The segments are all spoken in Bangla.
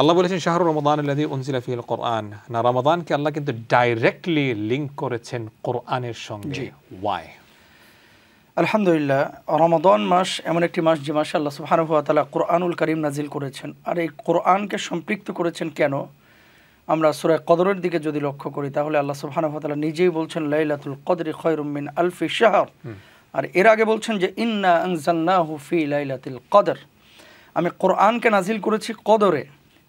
আল্লাহ বলেছেন শাহরুর রমাদান আল্লাযী উনজিলা ফীহিল কোরআন, না রমাদানকে আল্লাহ কিন্তু ডাইরেক্টলি লিংক করেছেন কোরআনের সঙ্গে। ওয়াই? আলহামদুলিল্লাহ, রমাদান মাস এমন একটি মাস যে মাসে আল্লাহ সুবহানাহু ওয়া তাআলা কোরআনুল কারীম নাজিল করেছেন। আর এই কোরআনকে সম্পৃক্ত করেছেন কেন? আমরা সূরা কদরের দিকে যদি লক্ষ্য করি তাহলে আল্লাহ সুবহানাহু ওয়া তাআলা নিজেই বলছেন লাইলাতুল কদরি খায়রুম মিন আলফি শাহর। আর এর আগে বলছেন যে ইন্না আনজালনাহু ফি লাইলাতিল কদর, আমি কোরআনকে নাজিল করেছি কদরে।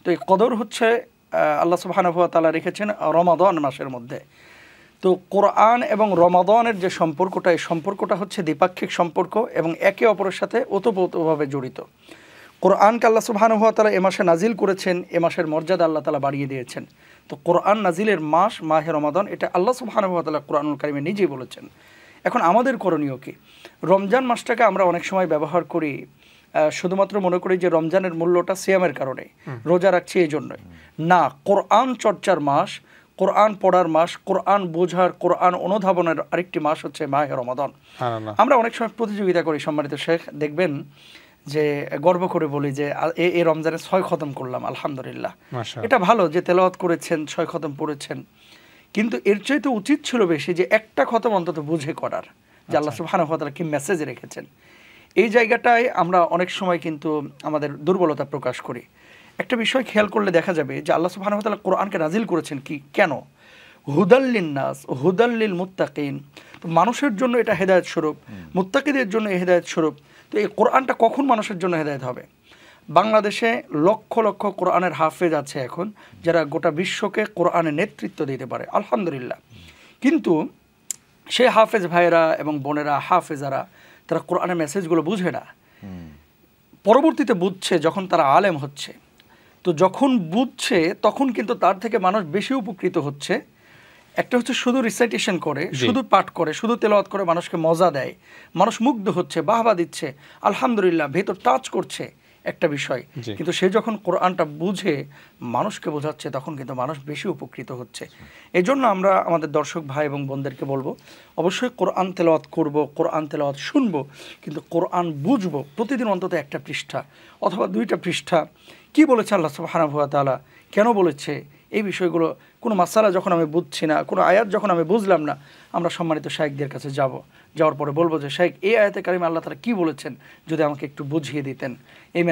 তো এই কদর হচ্ছে আল্লাহ সুবহানাহু ওয়া তাআলা রেখেছেন রমাদান মাসের মধ্যে। তো কোরআন এবং রমাদানের যে সম্পর্কটা, এই সম্পর্কটা হচ্ছে দ্বিপাক্ষিক সম্পর্ক এবং একে অপরের সাথে ওতপ্রোতভাবে জড়িত। কোরআনকে আল্লাহ সুবহানাহু ওয়া তাআলা এ মাসে নাজিল করেছেন, এ মাসের মর্যাদা আল্লাহ তাআলা বাড়িয়ে দিয়েছেন। তো কোরআন নাজিলের মাস মাহে রমাদান, এটা আল্লাহ সুবহানাহু ওয়া তাআলা কোরআনুল কারীমে নিজেই বলেছেন। এখন আমাদের করণীয় কি? রমজান মাসটাকে আমরা অনেক সময় ব্যবহার করি শুধুমাত্র মনে করি যে রমজানের মূল্যটা সিয়ামের কারণে, রোজা রাখছি এই জন্যই না। কোরআন চর্চার মাস, কোরআন পড়ার মাস, কোরআন বোঝার, কোরআন অনুধাবনের আরেকটি মাস হচ্ছে মাহে রমাদান। আমরা অনেক সময় প্রতিযোগিতা করি সম্মানিত শেখ, দেখবেন যে গর্ব করে বলি যে এই রমজানে 6 খতম করলাম, আলহামদুলিল্লাহ। এটা ভালো যে তেলাওয়াত করেছেন, 6 খতম পড়েছেন, কিন্তু এর চাইতে উচিত ছিল বেশি যে একটা খতম অন্তত বুঝে করার, যে আল্লাহ সুবহানাহু ওয়া তাআলা কি মেসেজ রেখেছেন। এই জায়গাটায় আমরা অনেক সময় কিন্তু আমাদের দুর্বলতা প্রকাশ করি। একটা বিষয় খেয়াল করলে দেখা যাবে যে আল্লাহ সুবহানাহু ওয়া তাআলা কোরআনকে নাজিল করেছেন কি, কেন? হুদাল লিন্নাস হুদাল লিল মুত্তাকিন, তো মানুষের জন্য এটা হেদায়েত স্বরূপ, মুত্তাকিদের জন্য হেদায়েত স্বরূপ। তো এই কোরআনটা কখন মানুষের জন্য হেদায়েত হবে? বাংলাদেশে লক্ষ লক্ষ কোরআনের হাফেজ আছে এখন, যারা গোটা বিশ্বকে কোরআনের নেতৃত্ব দিতে পারে, আলহামদুলিল্লাহ। কিন্তু সেই হাফেজ ভাইয়েরা এবং বোনেরা, হাফেজারা, তারা কোরআনের মেসেজগুলো বুঝে না। পরবর্তীতে বুঝছে যখন তারা আলেম হচ্ছে। তো যখন বুঝছে তখন কিন্তু তার থেকে মানুষ বেশি উপকৃত হচ্ছে। একটা হচ্ছে শুধু রিসাইটেশন করে, শুধু পাঠ করে, শুধু তেলাওয়াত করে মানুষকে মজা দেয়, মানুষ মুগ্ধ হচ্ছে, বাহবা দিচ্ছে, আলহামদুলিল্লাহ, ভেতর টাচ করছে একটা বিষয়। কিন্তু সে যখন কোরআনটা বুঝে মানুষকে বোঝাচ্ছে তখন কিন্তু মানুষ বেশি উপকৃত হচ্ছে। এই জন্য আমরা আমাদের দর্শক ভাই এবং বোনদেরকে বলবো, অবশ্যই কোরআন তেলাওয়াত করব, কোরআন তেলাওয়াত শুনবো, কিন্তু কোরআন বুঝবো। প্রতিদিন অন্তত একটা পৃষ্ঠা অথবা 2টা পৃষ্ঠা কি বলেছে আল্লাহ সুবহানাহু ওয়া তাআলা, কেন বলেছে, এই বিষয়গুলো। কোনো মাসালা যখন আমি বুঝছি না, কোনো আয়াত যখন আমি বুঝলাম না, আমরা সম্মানিত শাইখদের কাছে যাওয়ার পরে বলবো যে শাইখ, এই আয়াতে কারিমে আল্লাহ তাআলা কী বলেছেন, যদি আমাকে একটু বুঝিয়ে দিতেন। এই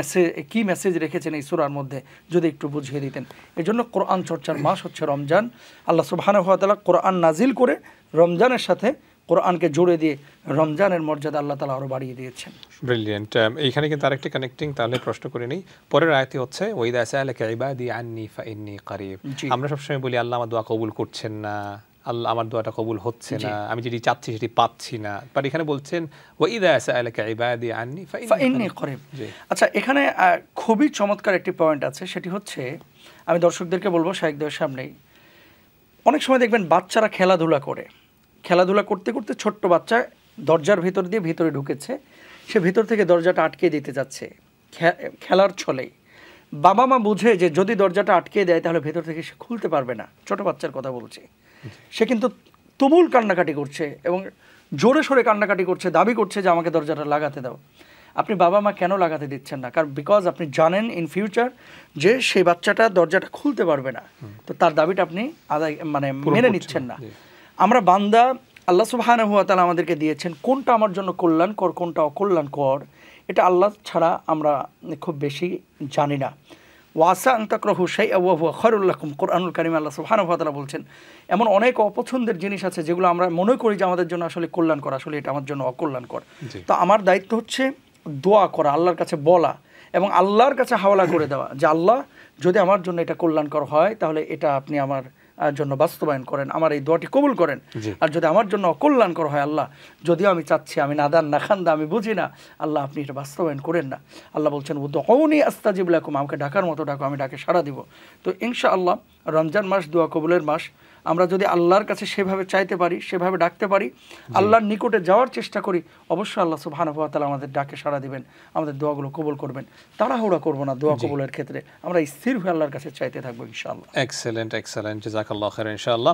কী মেসেজ রেখেছেন এই সূরার মধ্যে, যদি একটু বুঝিয়ে দিতেন। এই জন্য কোরআন চর্চার মাস হচ্ছে রমজান। আল্লাহ সুবহানাহু ওয়া তাআলা কোরআন নাজিল করে রমজানের সাথে কোরআনকে জুড়ে দিয়ে রমজানের মর্যাদা আল্লাহ তাআলা আরও বাড়িয়ে দিয়েছেন। ব্রিলিয়েন্ট। এইখানে কিন্তু আরেকটি কানেক্টিং, তাহলে প্রশ্ন করে নিই। পরের আয়াতে হচ্ছে ওয়াইদা সাআলাকা ইবাদি আন্নী ফাইন্নী কারীব। আমরা সবসময় বলি আল্লাহ আমার দোয়া কবুল করছেন না, আল্লাহ আমার দোয়াটা কবুল হচ্ছে না, আমি যেটি চাচ্ছি সেটি পাচ্ছি না। বাট এখানে বলছেন ওয়াইদা সাআলাকা ইবাদি আন্নী ফাইন্নী কারীব। আচ্ছা, এখানে খুবই চমৎকার একটি পয়েন্ট আছে, সেটি হচ্ছে আমি দর্শকদেরকে বলবো শাইখদের সামনেই, অনেক সময় দেখবেন বাচ্চারা খেলাধুলা করতে করতে ছোট্ট বাচ্চা দরজার ভিতর দিয়ে ভিতরে ঢুকেছে, সে ভিতর থেকে দরজাটা আটকে দিতে যাচ্ছে খেলার ছলেই। বাবা মা বুঝে যে যদি দরজাটা আটকে দেয় তাহলে ভেতর থেকে সে খুলতে পারবে না, ছোট বাচ্চার কথা বলছি। সে কিন্তু তুমুল কান্নাকাটি করছে এবং জোরে সোরে কান্নাকাটি করছে, দাবি করছে যে আমাকে দরজাটা লাগাতে দাও। আপনি বাবা মা কেন লাগাতে দিচ্ছেন না? কারণ বিকজ আপনি জানেন ইন ফিউচার যে সেই বাচ্চাটা দরজাটা খুলতে পারবে না, তো তার দাবিটা আপনি মেনে নিচ্ছেন না। আমরা বান্দা, আল্লাহ সুবহানাহু ওয়া তাআলা আমাদেরকে দিয়েছেন কোনটা আমার জন্য কল্যাণকর, কোনটা অকল্যাণকর, এটা আল্লাহ ছাড়া আমরা খুব বেশি জানি না। ওয়াসা আন তাকরাহু শাইআন ওয়া হুয়া খায়রুল লাকুম, কোরআনুল কারীমে আল্লাহ সুবহানাহু ওয়া তাআলা বলছেন এমন অনেক অপছন্দের জিনিস আছে যেগুলো আমরা মনে করি যে আমাদের জন্য আসলে কল্যাণকর, আসলে এটা আমার জন্য অকল্যাণকর। তো আমার দায়িত্ব হচ্ছে দোয়া করা, আল্লাহর কাছে বলা এবং আল্লাহর কাছে হাওয়ালা করে দেওয়া যে আল্লাহ, যদি আমার জন্য এটা কল্যাণকর হয় তাহলে এটা আপনি আমার জন্য বাস্তবায়ন করেন, আমার এই দোয়াটি কবুল করেন। আর যদি আমার জন্য অকল্যাণকর হয়, আল্লাহ যদিও আমি চাচ্ছি, আমি নাদান না খান্দা, আমি বুঝি না, আল্লাহ আপনি এটা বাস্তবায়ন করেন না। আল্লাহ বলছেন উদউনি আস্তাজিব লাকুম, আমাকে ডাকার মতো ডাকো, আমি ডাকে সাড়া দিব। তো ইনশাআল্লাহ রমজান মাস দোয়া কবুলের মাস। আমরা যদি আল্লাহর কাছে সেভাবে চাইতে পারি, সেভাবে ডাকতে পারি, আল্লাহর নিকটে যাওয়ার চেষ্টা করি, অবশ্যই আল্লাহ সুবহানাহু ওয়া তাআলা আমাদের ডাকে সাড়া দিবেন, আমাদের দোয়াগুলো কবুল করবেন। তাড়াহুড়া করব না দোয়া কবুলের ক্ষেত্রে, আমরা স্থির হয়ে আল্লাহর কাছে চাইতে থাকবো ইনশাআল্লাহ। এক্সেলেন্ট, জাযাকাল্লাহু খাইরান ইনশাআল্লাহ।